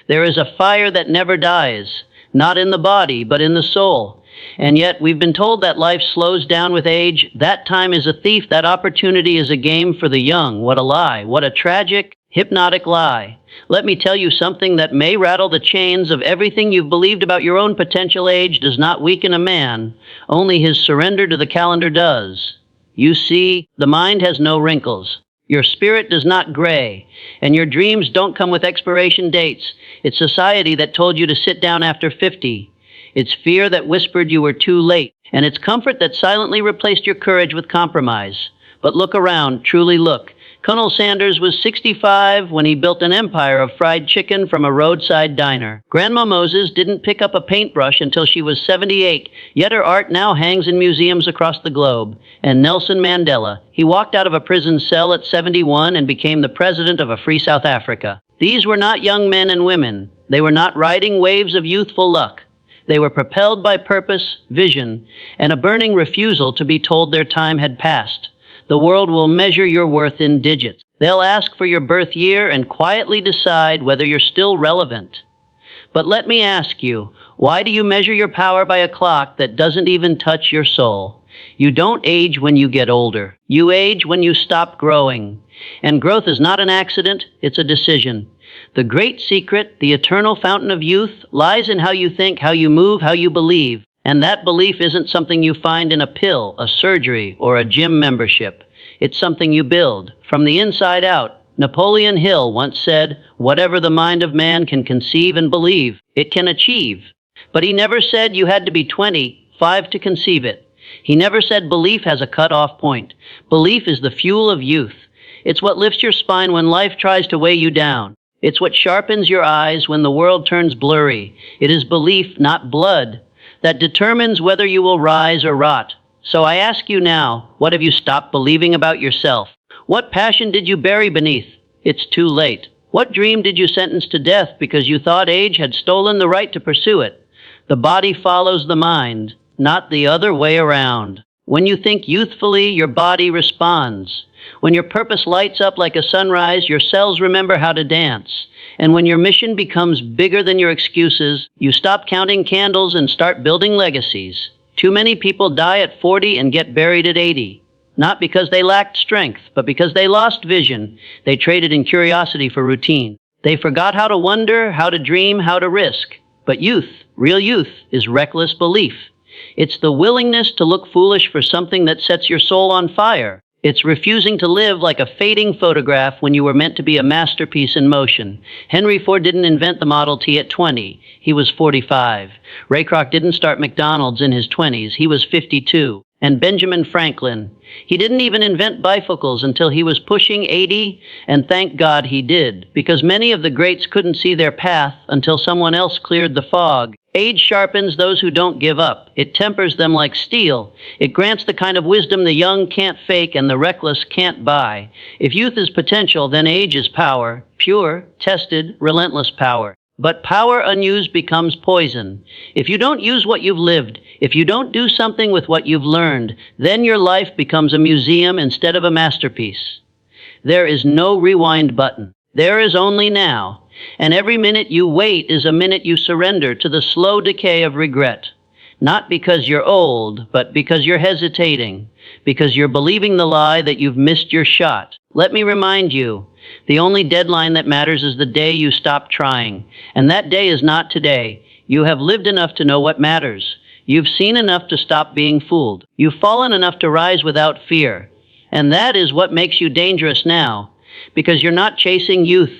There is a fire that never dies, not in the body, but in the soul. And yet we've been told that life slows down with age. That time is a thief. That opportunity is a game for the young. What a lie. What a tragic, hypnotic lie. Let me tell you something that may rattle the chains of everything you've believed about your own potential age does not weaken a man. Only his surrender to the calendar does. You see, the mind has no wrinkles. Your spirit does not gray, and your dreams don't come with expiration dates. It's society that told you to sit down after 50. It's fear that whispered you were too late, and it's comfort that silently replaced your courage with compromise. But look around, truly look. Colonel Sanders was 65 when he built an empire of fried chicken from a roadside diner. Grandma Moses didn't pick up a paintbrush until she was 78, yet her art now hangs in museums across the globe. And Nelson Mandela, he walked out of a prison cell at 71 and became the president of a free South Africa. These were not young men and women. They were not riding waves of youthful luck. They were propelled by purpose, vision, and a burning refusal to be told their time had passed. The world will measure your worth in digits. They'll ask for your birth year and quietly decide whether you're still relevant. But let me ask you, why do you measure your power by a clock that doesn't even touch your soul? You don't age when you get older. You age when you stop growing. And growth is not an accident, it's a decision. The great secret, the eternal fountain of youth, lies in how you think, how you move, how you believe. And that belief isn't something you find in a pill, a surgery, or a gym membership. It's something you build from the inside out. Napoleon Hill once said, "Whatever the mind of man can conceive and believe, it can achieve." But he never said you had to be 25 to conceive it. He never said belief has a cut-off point. Belief is the fuel of youth. It's what lifts your spine when life tries to weigh you down. It's what sharpens your eyes when the world turns blurry. It is belief, not blood, that determines whether you will rise or rot. So I ask you now, what have you stopped believing about yourself? What passion did you bury beneath? It's too late. What dream did you sentence to death because you thought age had stolen the right to pursue it? The body follows the mind, not the other way around. When you think youthfully, your body responds. When your purpose lights up like a sunrise, your cells remember how to dance. And when your mission becomes bigger than your excuses, you stop counting candles and start building legacies. Too many people die at 40 and get buried at 80. Not because they lacked strength, but because they lost vision. They traded in curiosity for routine. They forgot how to wonder, how to dream, how to risk. But youth, real youth, is reckless belief. It's the willingness to look foolish for something that sets your soul on fire. It's refusing to live like a fading photograph when you were meant to be a masterpiece in motion. Henry Ford didn't invent the Model T at 20. He was 45. Ray Kroc didn't start McDonald's in his 20s. He was 52. And Benjamin Franklin, he didn't even invent bifocals until he was pushing 80, and thank God he did, because many of the greats couldn't see their path until someone else cleared the fog. Age sharpens those who don't give up. It tempers them like steel. It grants the kind of wisdom the young can't fake and the reckless can't buy. If youth is potential, then age is power, pure, tested, relentless power. But power unused becomes poison. If you don't use what you've lived, if you don't do something with what you've learned, then your life becomes a museum instead of a masterpiece. There is no rewind button. There is only now. And every minute you wait is a minute you surrender to the slow decay of regret. Not because you're old, but because you're hesitating, because you're believing the lie that you've missed your shot. Let me remind you, the only deadline that matters is the day you stop trying. And that day is not today. You have lived enough to know what matters. You've seen enough to stop being fooled. You've fallen enough to rise without fear. And that is what makes you dangerous now, because you're not chasing youth.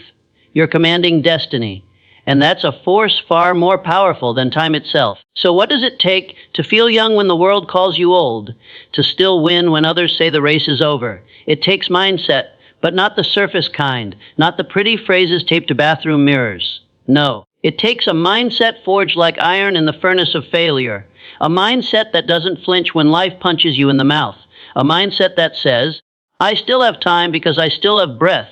You're commanding destiny. And that's a force far more powerful than time itself. So what does it take to feel young when the world calls you old, to still win when others say the race is over? It takes mindset, but not the surface kind, not the pretty phrases taped to bathroom mirrors. No, it takes a mindset forged like iron in the furnace of failure, a mindset that doesn't flinch when life punches you in the mouth, a mindset that says, I still have time because I still have breath.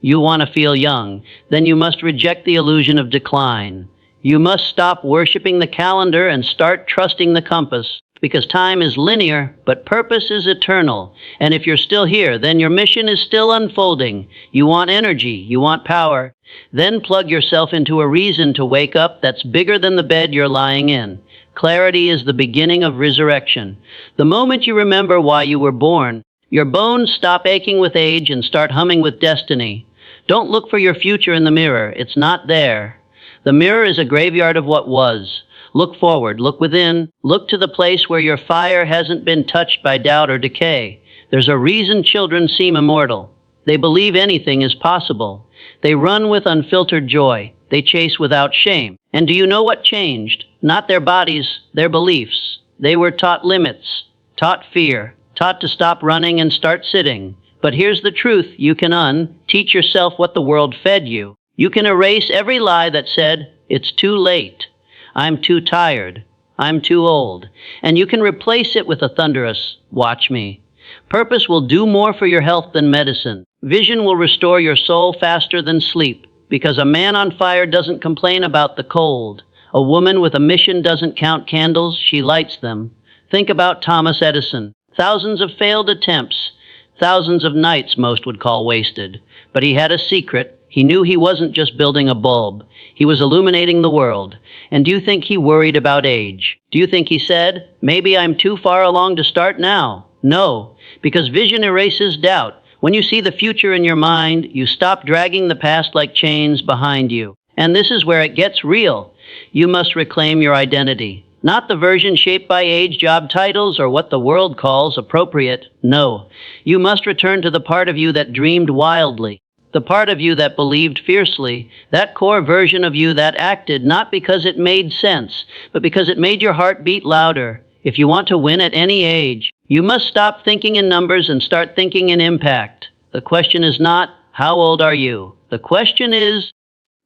You want to feel young, then you must reject the illusion of decline. You must stop worshiping the calendar and start trusting the compass. because time is linear, but purpose is eternal. And if you're still here, then your mission is still unfolding. You want energy, you want power. Then plug yourself into a reason to wake up that's bigger than the bed you're lying in. Clarity is the beginning of resurrection. The moment you remember why you were born, your bones stop aching with age and start humming with destiny. Don't look for your future in the mirror. It's not there. The mirror is a graveyard of what was. Look forward, look within, look to the place where your fire hasn't been touched by doubt or decay. There's a reason children seem immortal. They believe anything is possible. They run with unfiltered joy. They chase without shame. And do you know what changed? Not their bodies, their beliefs. They were taught limits, taught fear, taught to stop running and start sitting. But here's the truth you can teach yourself what the world fed you. You can erase every lie that said, it's too late. I'm too tired. I'm too old. And you can replace it with a thunderous, watch me. Purpose will do more for your health than medicine. Vision will restore your soul faster than sleep, because a man on fire doesn't complain about the cold. A woman with a mission doesn't count candles, she lights them. Think about Thomas Edison. Thousands of failed attempts, thousands of nights most would call wasted. But he had a secret. He knew he wasn't just building a bulb. He was illuminating the world. And do you think he worried about age? Do you think he said, maybe I'm too far along to start now? No, because vision erases doubt. When you see the future in your mind, you stop dragging the past like chains behind you. And this is where it gets real. You must reclaim your identity. Not the version shaped by age, job titles, or what the world calls appropriate. No, you must return to the part of you that dreamed wildly. The part of you that believed fiercely, that core version of you that acted not because it made sense, but because it made your heart beat louder. If you want to win at any age, you must stop thinking in numbers and start thinking in impact. The question is not, how old are you? The question is,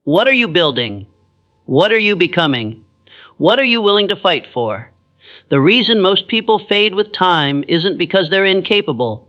what are you building? What are you becoming? What are you willing to fight for? The reason most people fade with time isn't because they're incapable.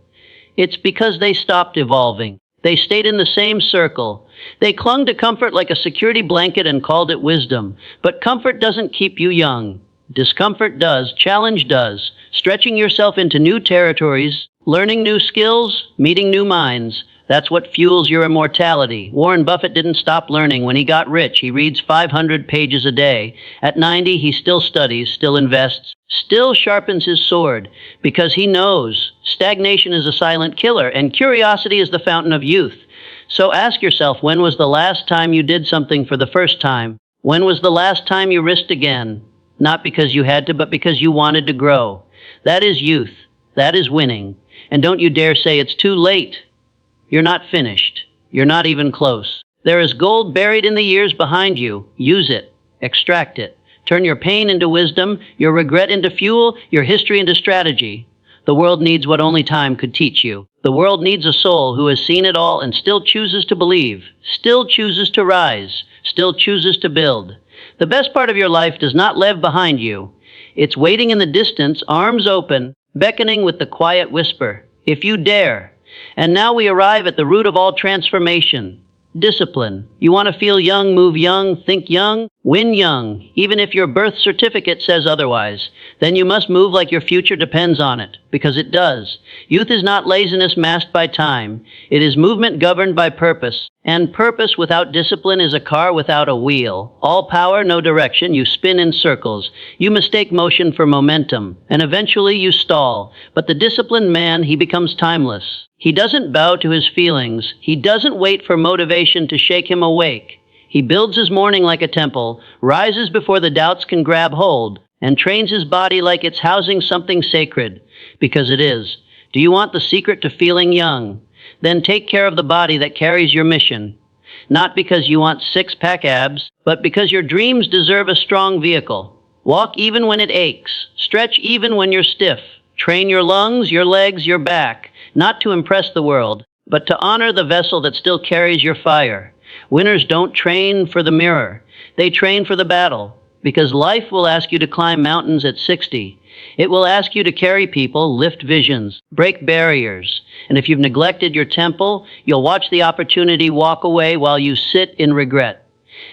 It's because they stopped evolving. They stayed in the same circle. They clung to comfort like a security blanket and called it wisdom. But comfort doesn't keep you young. Discomfort does. Challenge does. Stretching yourself into new territories, learning new skills, meeting new minds. That's what fuels your immortality. Warren Buffett didn't stop learning. When he got rich, he reads 500 pages a day. At 90, he still studies, still invests, still sharpens his sword, because he knows stagnation is a silent killer and curiosity is the fountain of youth. So ask yourself, when was the last time you did something for the first time? When was the last time you risked again? Not because you had to, but because you wanted to grow. That is youth. That is winning. And don't you dare say it's too late. You're not finished. You're not even close. There is gold buried in the years behind you. Use it. Extract it. Turn your pain into wisdom, your regret into fuel, your history into strategy. The world needs what only time could teach you. The world needs a soul who has seen it all and still chooses to believe, still chooses to rise, still chooses to build. The best part of your life does not live behind you. It's waiting in the distance, arms open, beckoning with the quiet whisper, if you dare. And now we arrive at the root of all transformation. Discipline. You want to feel young, move young, think young, win young, even if your birth certificate says otherwise. Then you must move like your future depends on it, because it does. Youth is not laziness masked by time. It is movement governed by purpose. And purpose without discipline is a car without a wheel. All power, no direction. You spin in circles. You mistake motion for momentum. And eventually you stall. But the disciplined man, he becomes timeless. He doesn't bow to his feelings. He doesn't wait for motivation to shake him awake. He builds his morning like a temple, rises before the doubts can grab hold, and trains his body like it's housing something sacred, because it is. Do you want the secret to feeling young? Then take care of the body that carries your mission. Not because you want six-pack abs, but because your dreams deserve a strong vehicle. Walk even when it aches. Stretch even when you're stiff. Train your lungs, your legs, your back, not to impress the world, but to honor the vessel that still carries your fire. Winners don't train for the mirror. They train for the battle, because life will ask you to climb mountains at 60. It will ask you to carry people, lift visions, break barriers. And if you've neglected your temple, you'll watch the opportunity walk away while you sit in regret.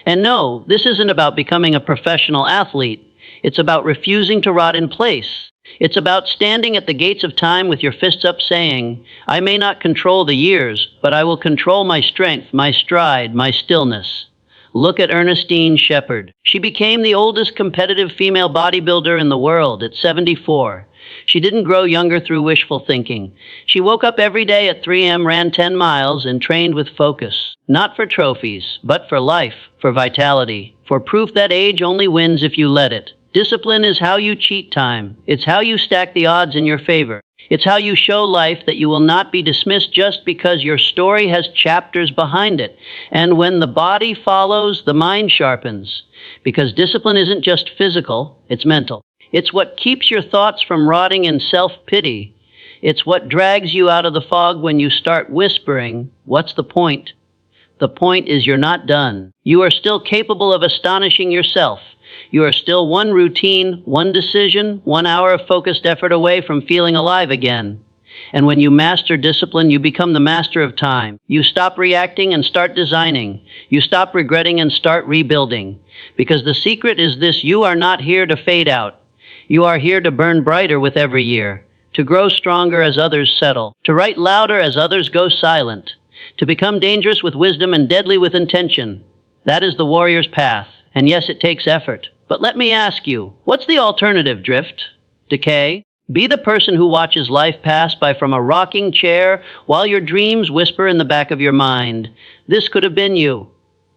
And no, this isn't about becoming a professional athlete. It's about refusing to rot in place. It's about standing at the gates of time with your fists up saying, I may not control the years, but I will control my strength, my stride, my stillness. Look at Ernestine Shepherd. She became the oldest competitive female bodybuilder in the world at 74. She didn't grow younger through wishful thinking. She woke up every day at 3 a.m., ran 10 miles, and trained with focus. Not for trophies, but for life, for vitality, for proof that age only wins if you let it. Discipline is how you cheat time. It's how you stack the odds in your favor. It's how you show life that you will not be dismissed just because your story has chapters behind it. And when the body follows, the mind sharpens. Because discipline isn't just physical, it's mental. It's what keeps your thoughts from rotting in self-pity. It's what drags you out of the fog when you start whispering, what's the point? The point is you're not done. You are still capable of astonishing yourself. You are still one routine, one decision, 1 hour of focused effort away from feeling alive again. And when you master discipline, you become the master of time. You stop reacting and start designing. You stop regretting and start rebuilding. Because the secret is this: you are not here to fade out. You are here to burn brighter with every year, to grow stronger as others settle, to write louder as others go silent, to become dangerous with wisdom and deadly with intention. That is the warrior's path. And yes, it takes effort. But let me ask you, what's the alternative, Drift? Decay? Be the person who watches life pass by from a rocking chair while your dreams whisper in the back of your mind, this could have been you.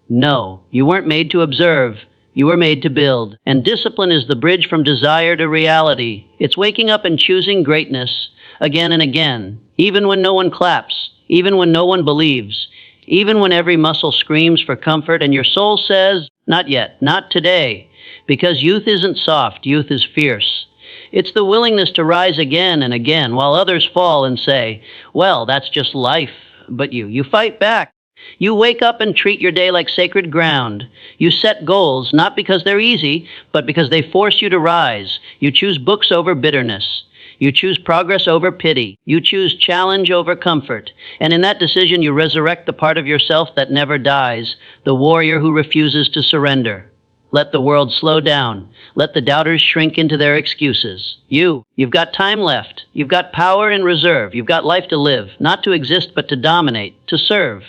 No, you weren't made to observe. You were made to build. And discipline is the bridge from desire to reality. It's waking up and choosing greatness again and again, even when no one claps, even when no one believes, even when every muscle screams for comfort and your soul says, not yet, not today. Because youth isn't soft, youth is fierce. It's the willingness to rise again and again while others fall and say, well, that's just life. But you fight back. You wake up and treat your day like sacred ground. You set goals, not because they're easy, but because they force you to rise. You choose books over bitterness. You choose progress over pity. You choose challenge over comfort. And in that decision, you resurrect the part of yourself that never dies, the warrior who refuses to surrender. Let the world slow down. Let the doubters shrink into their excuses. You've got time left. You've got power in reserve. You've got life to live, not to exist, but to dominate, to serve,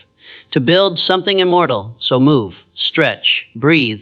to build something immortal. So move, stretch, breathe,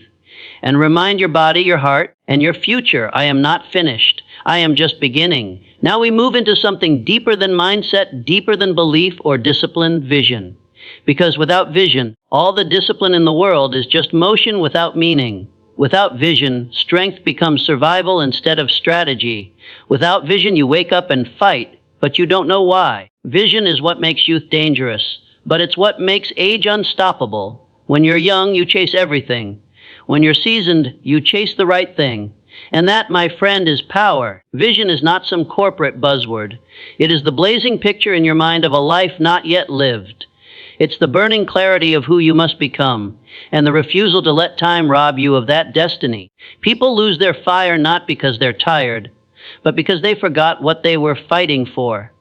and remind your body, your heart, and your future, I am not finished. I am just beginning. Now we move into something deeper than mindset, deeper than belief or discipline, vision. Because without vision, all the discipline in the world is just motion without meaning. Without vision, strength becomes survival instead of strategy. Without vision, you wake up and fight, but you don't know why. Vision is what makes youth dangerous, but it's what makes age unstoppable. When you're young, you chase everything. When you're seasoned, you chase the right thing. And that, my friend, is power. Vision is not some corporate buzzword. It is the blazing picture in your mind of a life not yet lived. It's the burning clarity of who you must become, and the refusal to let time rob you of that destiny. People lose their fire not because they're tired, but because they forgot what they were fighting for.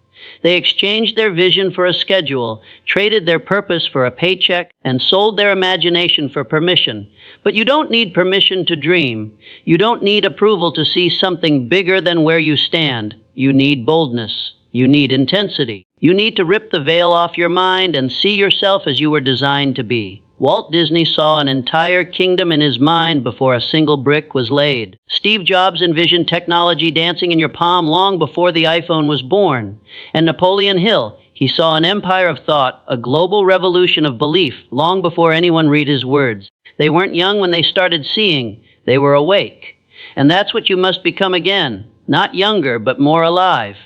They exchanged their vision for a schedule, traded their purpose for a paycheck, and sold their imagination for permission. But you don't need permission to dream. You don't need approval to see something bigger than where you stand. You need boldness. You need intensity. You need to rip the veil off your mind and see yourself as you were designed to be. Walt Disney saw an entire kingdom in his mind before a single brick was laid. Steve Jobs envisioned technology dancing in your palm long before the iPhone was born. And Napoleon Hill, he saw an empire of thought, a global revolution of belief, long before anyone read his words. They weren't young when they started seeing. They were awake. And that's what you must become again. Not younger, but more alive.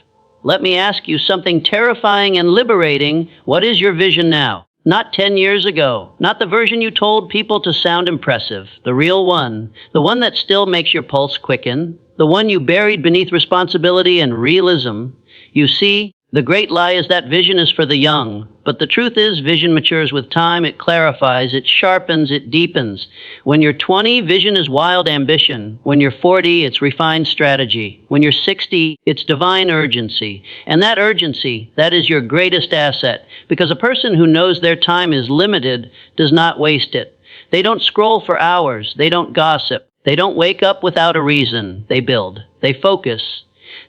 Let me ask you something terrifying and liberating. What is your vision now? Not 10 years ago. Not the version you told people to sound impressive. The real one. The one that still makes your pulse quicken. The one you buried beneath responsibility and realism. You see, the great lie is that vision is for the young. But the truth is, vision matures with time. It clarifies, it sharpens, it deepens. When you're 20, vision is wild ambition. When you're 40, it's refined strategy. When you're 60, it's divine urgency. And that urgency, that is your greatest asset. Because a person who knows their time is limited does not waste it. They don't scroll for hours. They don't gossip. They don't wake up without a reason. They build. They focus.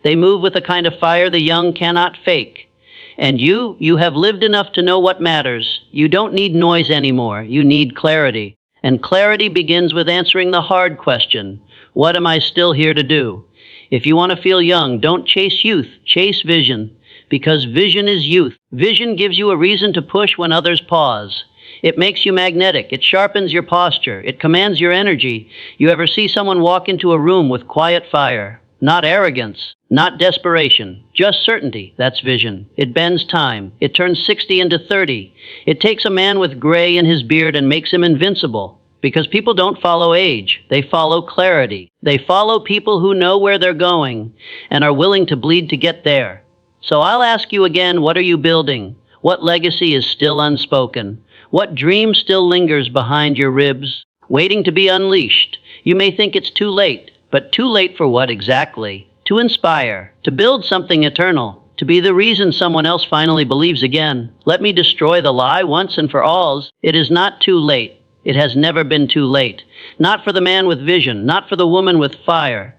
They move with a kind of fire the young cannot fake. And you have lived enough to know what matters. You don't need noise anymore. You need clarity. And clarity begins with answering the hard question. What am I still here to do? If you want to feel young, don't chase youth. Chase vision. Because vision is youth. Vision gives you a reason to push when others pause. It makes you magnetic. It sharpens your posture. It commands your energy. You ever see someone walk into a room with quiet fire? Not arrogance, not desperation, just certainty. That's vision. It bends time. It turns 60 into 30. It takes a man with gray in his beard and makes him invincible. Because people don't follow age. They follow clarity. They follow people who know where they're going and are willing to bleed to get there. So I'll ask you again, what are you building? What legacy is still unspoken? What dream still lingers behind your ribs, waiting to be unleashed? You may think it's too late, but too late for what exactly? To inspire, to build something eternal, to be the reason someone else finally believes again. Let me destroy the lie once and for all. It is not too late. It has never been too late. Not for the man with vision, not for the woman with fire.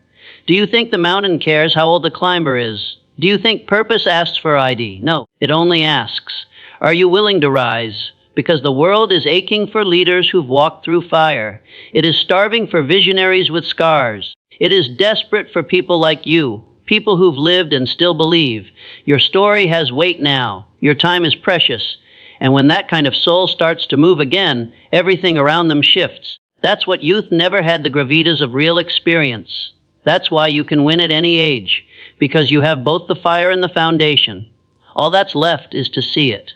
Do you think the mountain cares how old the climber is? Do you think purpose asks for ID? No, it only asks, are you willing to rise? Because the world is aching for leaders who've walked through fire. It is starving for visionaries with scars. It is desperate for people like you, people who've lived and still believe. Your story has weight now. Your time is precious. And when that kind of soul starts to move again, everything around them shifts. That's what youth never had the gravitas of real experience. That's why you can win at any age, because you have both the fire and the foundation. All that's left is to see it.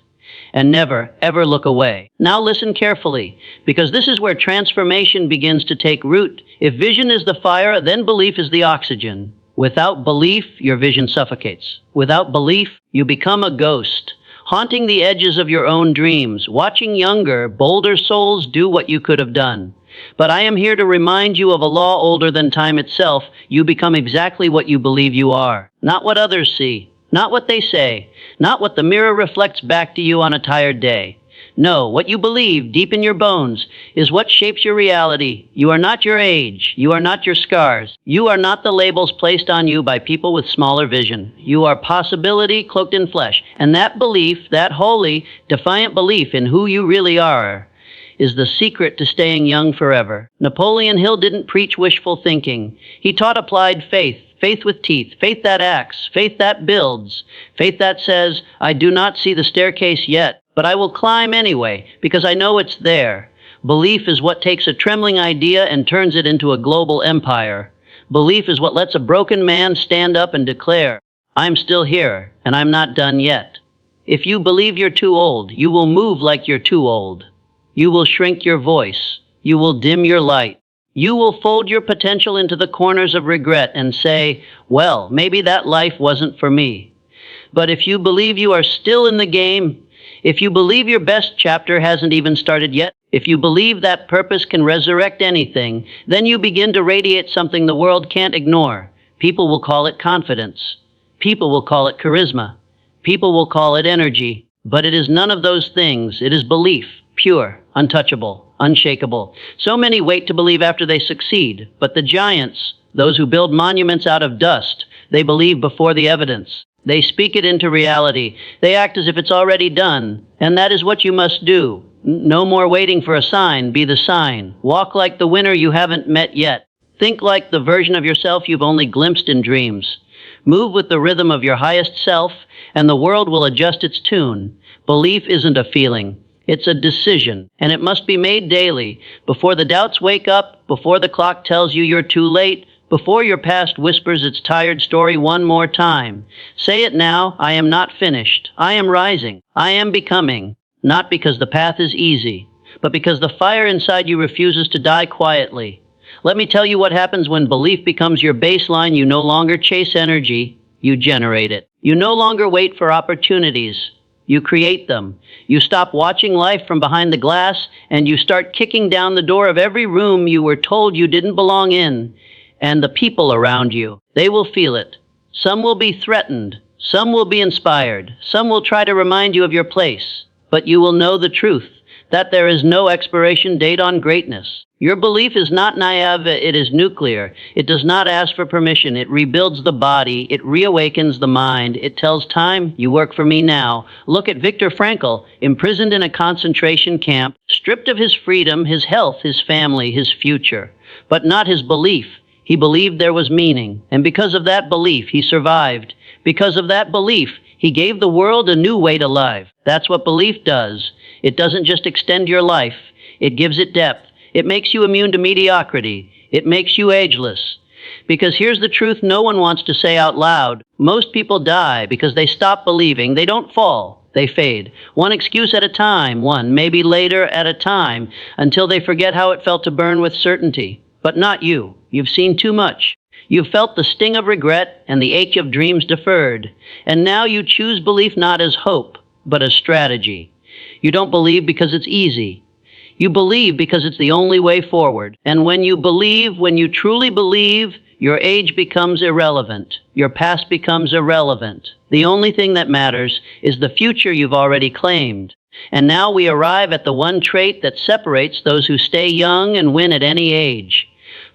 And never, ever look away. Now listen carefully, because this is where transformation begins to take root. If vision is the fire, then belief is the oxygen. Without belief, your vision suffocates. Without belief, you become a ghost, haunting the edges of your own dreams, watching younger, bolder souls do what you could have done. But I am here to remind you of a law older than time itself. You become exactly what you believe you are, not what others see. Not what they say, not what the mirror reflects back to you on a tired day. No, what you believe deep in your bones is what shapes your reality. You are not your age. You are not your scars. You are not the labels placed on you by people with smaller vision. You are possibility cloaked in flesh. And that belief, that holy, defiant belief in who you really are, is the secret to staying young forever. Napoleon Hill didn't preach wishful thinking. He taught applied faith. Faith with teeth, faith that acts, faith that builds, faith that says, I do not see the staircase yet, but I will climb anyway, because I know it's there. Belief is what takes a trembling idea and turns it into a global empire. Belief is what lets a broken man stand up and declare, I'm still here, and I'm not done yet. If you believe you're too old, you will move like you're too old. You will shrink your voice. You will dim your light. You will fold your potential into the corners of regret and say, well, maybe that life wasn't for me. But if you believe you are still in the game, if you believe your best chapter hasn't even started yet, if you believe that purpose can resurrect anything, then you begin to radiate something the world can't ignore. People will call it confidence. People will call it charisma. People will call it energy. But it is none of those things. It is belief, pure, untouchable, unshakable. So many wait to believe after they succeed, but the giants, those who build monuments out of dust, they believe before the evidence. They speak it into reality. They act as if it's already done, and that is what you must do. No more waiting for a sign. Be the sign. Walk like the winner you haven't met yet. Think like the version of yourself you've only glimpsed in dreams. Move with the rhythm of your highest self, and the world will adjust its tune. Belief isn't a feeling. It's a decision, and it must be made daily, before the doubts wake up, before the clock tells you you're too late, before your past whispers its tired story one more time. Say it now, I am not finished. I am rising. I am becoming. Not because the path is easy, but because the fire inside you refuses to die quietly. Let me tell you what happens when belief becomes your baseline. You no longer chase energy, you generate it. You no longer wait for opportunities. You create them. You stop watching life from behind the glass, and you start kicking down the door of every room you were told you didn't belong in. And the people around you, they will feel it. Some will be threatened. Some will be inspired. Some will try to remind you of your place. But you will know the truth, that there is no expiration date on greatness. Your belief is not naive, it is nuclear. It does not ask for permission. It rebuilds the body. It reawakens the mind. It tells time, you work for me now. Look at Viktor Frankl, imprisoned in a concentration camp, stripped of his freedom, his health, his family, his future, but not his belief. He believed there was meaning, and because of that belief, he survived. Because of that belief, he gave the world a new way to live. That's what belief does. It doesn't just extend your life. It gives it depth. It makes you immune to mediocrity. It makes you ageless. Because here's the truth no one wants to say out loud. Most people die because they stop believing. They don't fall. They fade. One excuse at a time, one, maybe later at a time, until they forget how it felt to burn with certainty. But not you. You've seen too much. You've felt the sting of regret and the ache of dreams deferred. And now you choose belief not as hope, but as strategy. You don't believe because it's easy. You believe because it's the only way forward. And when you believe, when you truly believe, your age becomes irrelevant. Your past becomes irrelevant. The only thing that matters is the future you've already claimed. And now we arrive at the one trait that separates those who stay young and win at any age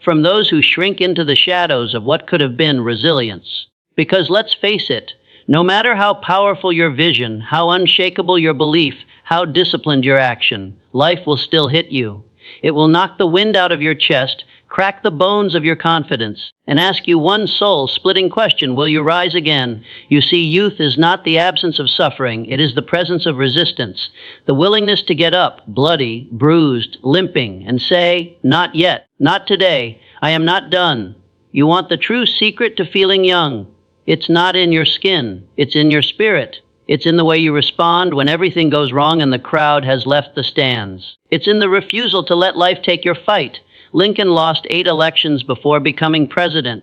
from those who shrink into the shadows of what could have been resilience. Because let's face it, no matter how powerful your vision, how unshakable your belief, how disciplined your action, life will still hit you. It will knock the wind out of your chest, crack the bones of your confidence, and ask you one soul-splitting question, will you rise again? You see, youth is not the absence of suffering, it is the presence of resistance, the willingness to get up, bloody, bruised, limping, and say, not yet, not today, I am not done. You want the true secret to feeling young. It's not in your skin, it's in your spirit. It's in the way you respond when everything goes wrong and the crowd has left the stands. It's in the refusal to let life take your fight. Lincoln lost 8 elections before becoming president.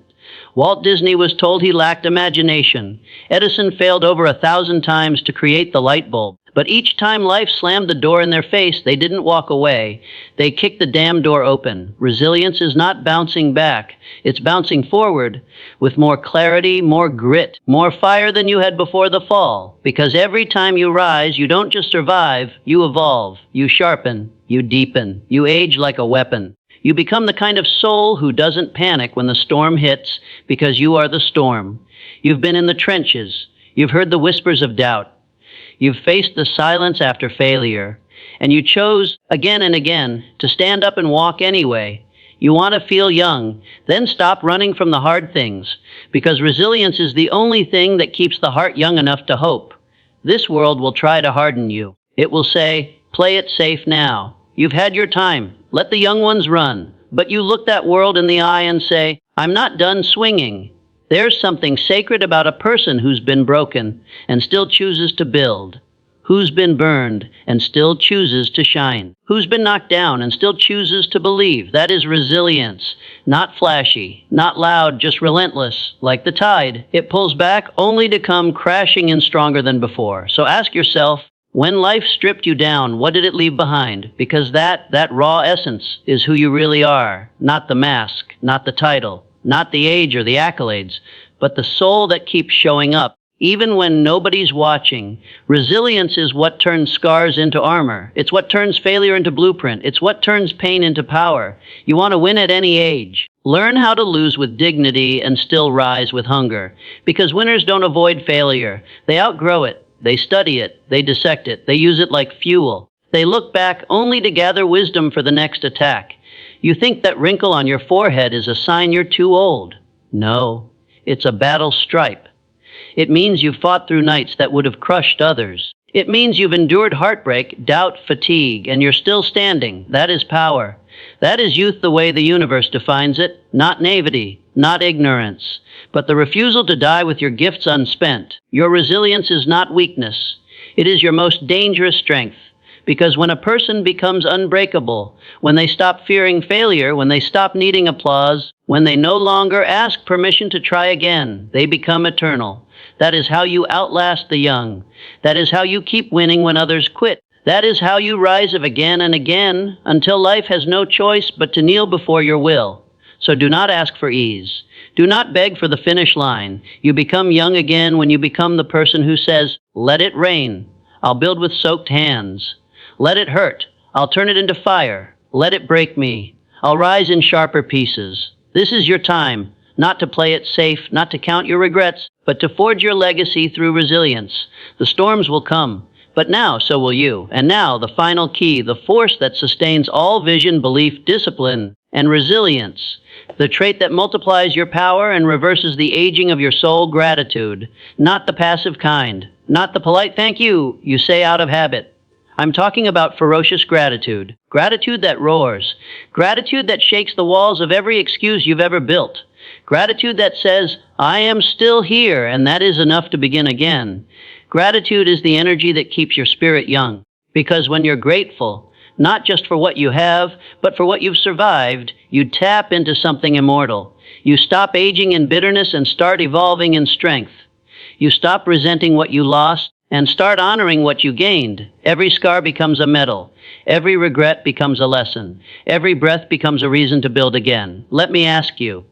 Walt Disney was told he lacked imagination. Edison failed over 1,000 times to create the light bulb. But each time life slammed the door in their face, they didn't walk away. They kicked the damn door open. Resilience is not bouncing back. It's bouncing forward with more clarity, more grit, more fire than you had before the fall. Because every time you rise, you don't just survive, you evolve, you sharpen, you deepen, you age like a weapon. You become the kind of soul who doesn't panic when the storm hits because you are the storm. You've been in the trenches. You've heard the whispers of doubt. You've faced the silence after failure, and you chose again and again to stand up and walk anyway. You want to feel young, then stop running from the hard things, because resilience is the only thing that keeps the heart young enough to hope. This world will try to harden you. It will say, play it safe now. You've had your time. Let the young ones run. But you look that world in the eye and say, I'm not done swinging. There's something sacred about a person who's been broken and still chooses to build, who's been burned and still chooses to shine, who's been knocked down and still chooses to believe. That is resilience, not flashy, not loud, just relentless. Like the tide, it pulls back only to come crashing in stronger than before. So ask yourself, when life stripped you down, what did it leave behind? Because that raw essence is who you really are, not the mask, not the title, not the age or the accolades, but the soul that keeps showing up, even when nobody's watching. Resilience is what turns scars into armor. It's what turns failure into blueprint. It's what turns pain into power. You want to win at any age. Learn how to lose with dignity and still rise with hunger. Because winners don't avoid failure. They outgrow it. They study it. They dissect it. They use it like fuel. They look back only to gather wisdom for the next attack. You think that wrinkle on your forehead is a sign you're too old. No, it's a battle stripe. It means you've fought through nights that would have crushed others. It means you've endured heartbreak, doubt, fatigue, and you're still standing. That is power. That is youth the way the universe defines it, not naivety, not ignorance, but the refusal to die with your gifts unspent. Your resilience is not weakness. It is your most dangerous strength. Because when a person becomes unbreakable, when they stop fearing failure, when they stop needing applause, when they no longer ask permission to try again, they become eternal. That is how you outlast the young. That is how you keep winning when others quit. That is how you rise again and again until life has no choice but to kneel before your will. So do not ask for ease. Do not beg for the finish line. You become young again when you become the person who says, let it rain. I'll build with soaked hands. Let it hurt. I'll turn it into fire. Let it break me. I'll rise in sharper pieces. This is your time, not to play it safe, not to count your regrets, but to forge your legacy through resilience. The storms will come, but now so will you. And now the final key, the force that sustains all vision, belief, discipline, and resilience. The trait that multiplies your power and reverses the aging of your soul, gratitude. Not the passive kind, not the polite thank you say out of habit. I'm talking about ferocious gratitude. Gratitude that roars. Gratitude that shakes the walls of every excuse you've ever built. Gratitude that says, I am still here, and that is enough to begin again. Gratitude is the energy that keeps your spirit young. Because when you're grateful, not just for what you have, but for what you've survived, you tap into something immortal. You stop aging in bitterness and start evolving in strength. You stop resenting what you lost and start honoring what you gained. Every scar becomes a medal. Every regret becomes a lesson. Every breath becomes a reason to build again. Let me ask you,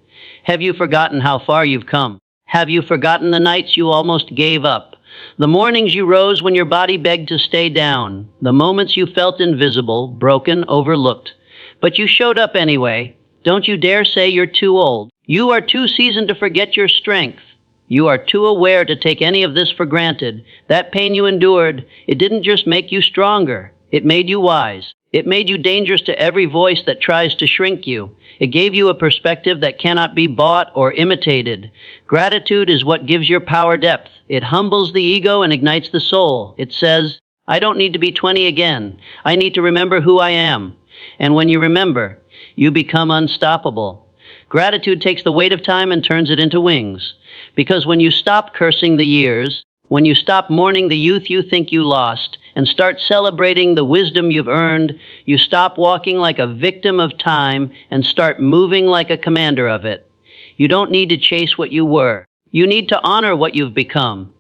have you forgotten how far you've come? Have you forgotten the nights you almost gave up? The mornings you rose when your body begged to stay down? The moments you felt invisible, broken, overlooked? But you showed up anyway. Don't you dare say you're too old. You are too seasoned to forget your strength. You are too aware to take any of this for granted. That pain you endured, it didn't just make you stronger. It made you wise. It made you dangerous to every voice that tries to shrink you. It gave you a perspective that cannot be bought or imitated. Gratitude is what gives your power depth. It humbles the ego and ignites the soul. It says, I don't need to be 20 again. I need to remember who I am. And when you remember, you become unstoppable. Gratitude takes the weight of time and turns it into wings. Because when you stop cursing the years, when you stop mourning the youth you think you lost, and start celebrating the wisdom you've earned, you stop walking like a victim of time and start moving like a commander of it. You don't need to chase what you were. You need to honor what you've become.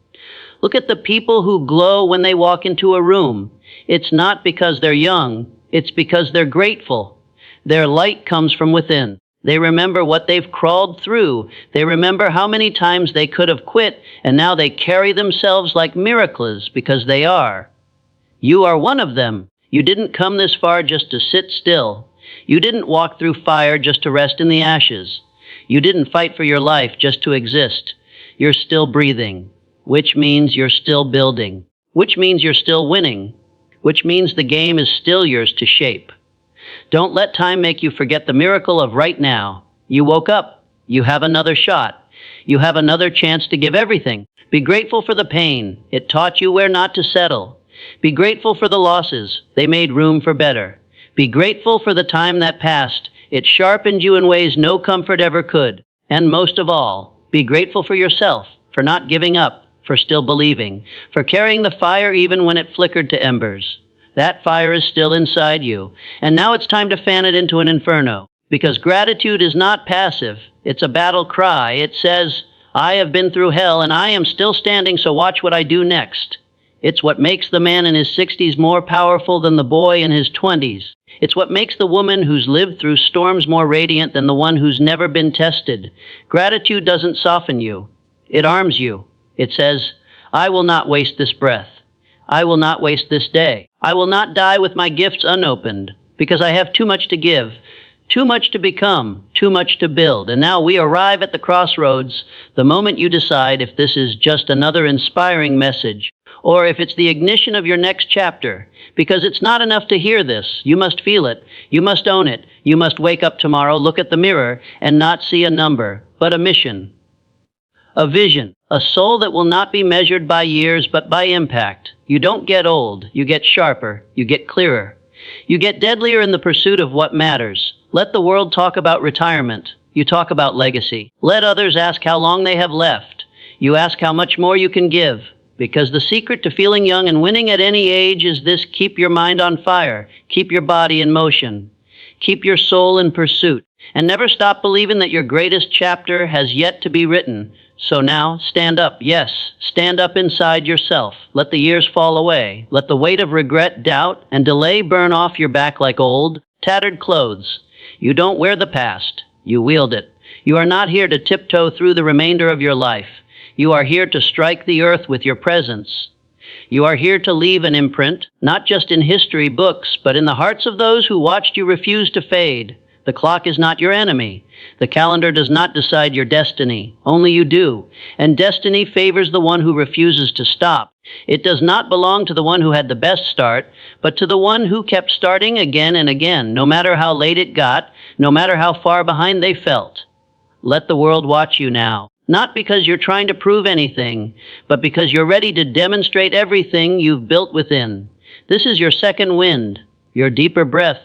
Look at the people who glow when they walk into a room. It's not because they're young. It's because they're grateful. Their light comes from within. They remember what they've crawled through. They remember how many times they could have quit, and now they carry themselves like miracles because they are. You are one of them. You didn't come this far just to sit still. You didn't walk through fire just to rest in the ashes. You didn't fight for your life just to exist. You're still breathing, which means you're still building, which means you're still winning, which means the game is still yours to shape. Don't let time make you forget the miracle of right now. You woke up. You have another shot. You have another chance to give everything. Be grateful for the pain. It taught you where not to settle. Be grateful for the losses. They made room for better. Be grateful for the time that passed. It sharpened you in ways no comfort ever could. And most of all, be grateful for yourself, for not giving up, for still believing, for carrying the fire even when it flickered to embers. That fire is still inside you, and now it's time to fan it into an inferno. Because gratitude is not passive. It's a battle cry. It says, I have been through hell, and I am still standing, so watch what I do next. It's what makes the man in his 60s more powerful than the boy in his 20s. It's what makes the woman who's lived through storms more radiant than the one who's never been tested. Gratitude doesn't soften you. It arms you. It says, I will not waste this breath. I will not waste this day. I will not die with my gifts unopened, because I have too much to give, too much to become, too much to build. And now we arrive at the crossroads, the moment you decide if this is just another inspiring message, or if it's the ignition of your next chapter. Because it's not enough to hear this. You must feel it. You must own it. You must wake up tomorrow, look at the mirror, and not see a number, but a mission. A vision, a soul that will not be measured by years, but by impact. You don't get old. You get sharper. You get clearer. You get deadlier in the pursuit of what matters. Let the world talk about retirement. You talk about legacy. Let others ask how long they have left. You ask how much more you can give. Because the secret to feeling young and winning at any age is this: keep your mind on fire. Keep your body in motion. Keep your soul in pursuit. And never stop believing that your greatest chapter has yet to be written. So now, stand up. Yes, stand up inside yourself. Let the years fall away. Let the weight of regret, doubt, and delay burn off your back like old, tattered clothes. You don't wear the past. You wield it. You are not here to tiptoe through the remainder of your life. You are here to strike the earth with your presence. You are here to leave an imprint, not just in history books, but in the hearts of those who watched you refuse to fade. The clock is not your enemy. The calendar does not decide your destiny. Only you do. And destiny favors the one who refuses to stop. It does not belong to the one who had the best start, but to the one who kept starting again and again, no matter how late it got, no matter how far behind they felt. Let the world watch you now. Not because you're trying to prove anything, but because you're ready to demonstrate everything you've built within. This is your second wind, your deeper breath.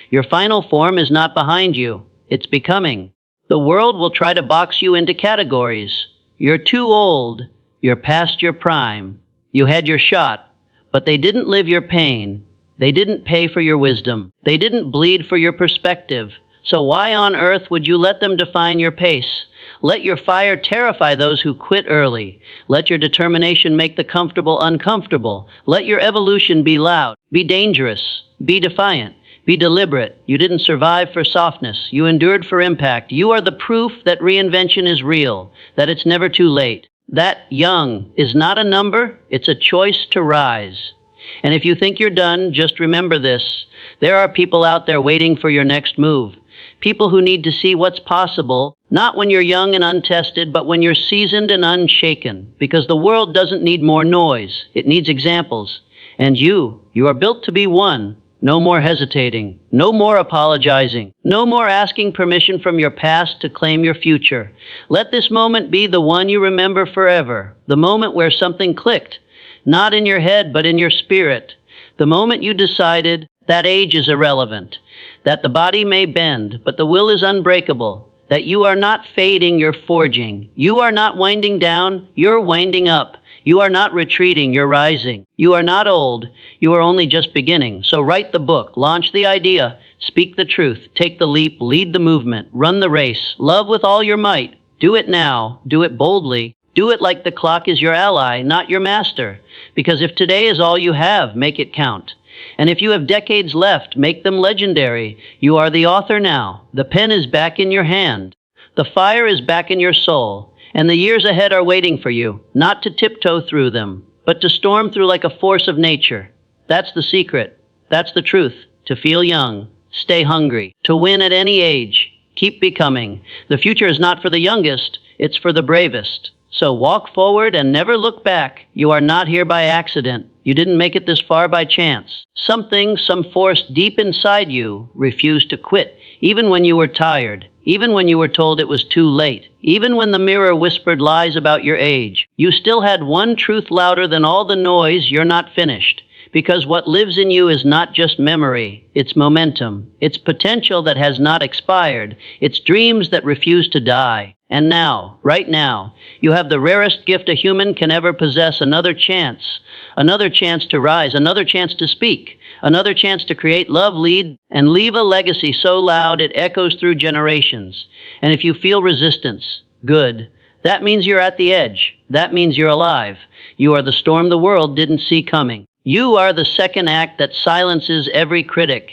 Your final form is not behind you. It's becoming. The world will try to box you into categories. You're too old. You're past your prime. You had your shot, but they didn't live your pain. They didn't pay for your wisdom. They didn't bleed for your perspective. So why on earth would you let them define your pace? Let your fire terrify those who quit early. Let your determination make the comfortable uncomfortable. Let your evolution be loud, be dangerous, be defiant, be deliberate. You didn't survive for softness. You endured for impact. You are the proof that reinvention is real, that it's never too late. That young is not a number, it's a choice to rise. And if you think you're done, just remember this. There are people out there waiting for your next move. People who need to see what's possible, not when you're young and untested, but when you're seasoned and unshaken. Because the world doesn't need more noise. It needs examples. And you are built to be one. No more hesitating. No more apologizing. No more asking permission from your past to claim your future. Let this moment be the one you remember forever. The moment where something clicked. Not in your head, but in your spirit. The moment you decided that age is irrelevant. That the body may bend, but the will is unbreakable. That you are not fading, you're forging. You are not winding down, you're winding up. You are not retreating, you're rising. You are not old, you are only just beginning. So write the book, launch the idea, speak the truth, take the leap, lead the movement, run the race, love with all your might. Do it now, do it boldly. Do it like the clock is your ally, not your master. Because if today is all you have, make it count. And if you have decades left, make them legendary. You are the author now. The pen is back in your hand. The fire is back in your soul. And the years ahead are waiting for you, not to tiptoe through them, but to storm through like a force of nature. That's the secret. That's the truth. To feel young. Stay hungry. To win at any age. Keep becoming. The future is not for the youngest. It's for the bravest. So walk forward and never look back. You are not here by accident. You didn't make it this far by chance. Something, some force deep inside you refused to quit, even when you were tired, even when you were told it was too late, even when the mirror whispered lies about your age. You still had one truth louder than all the noise: you're not finished. Because what lives in you is not just memory, it's momentum, it's potential that has not expired, it's dreams that refuse to die. And now, right now, you have the rarest gift a human can ever possess: another chance to rise, another chance to speak, another chance to create, love, lead, and leave a legacy so loud it echoes through generations. And if you feel resistance, good. That means you're at the edge. That means you're alive. You are the storm the world didn't see coming. You are the second act that silences every critic.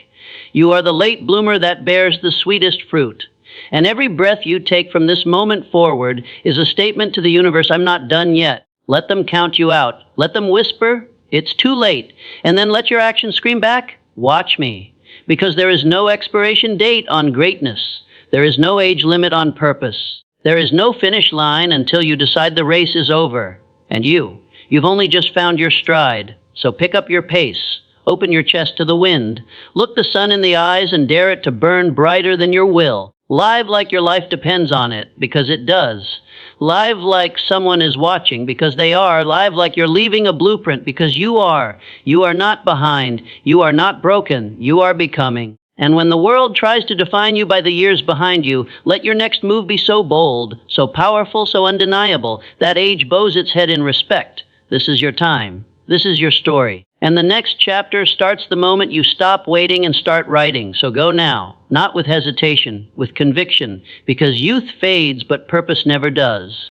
You are the late bloomer that bears the sweetest fruit. And every breath you take from this moment forward is a statement to the universe: I'm not done yet. Let them count you out. Let them whisper, it's too late. And then let your actions scream back, watch me. Because there is no expiration date on greatness. There is no age limit on purpose. There is no finish line until you decide the race is over. And you've only just found your stride. So pick up your pace. Open your chest to the wind. Look the sun in the eyes and dare it to burn brighter than your will. Live like your life depends on it, because it does. Live like someone is watching, because they are. Live like you're leaving a blueprint, because you are. You are not behind. You are not broken. You are becoming. And when the world tries to define you by the years behind you, let your next move be so bold, so powerful, so undeniable, that age bows its head in respect. This is your time. This is your story. And the next chapter starts the moment you stop waiting and start writing. So go now, not with hesitation, with conviction, because youth fades, but purpose never does.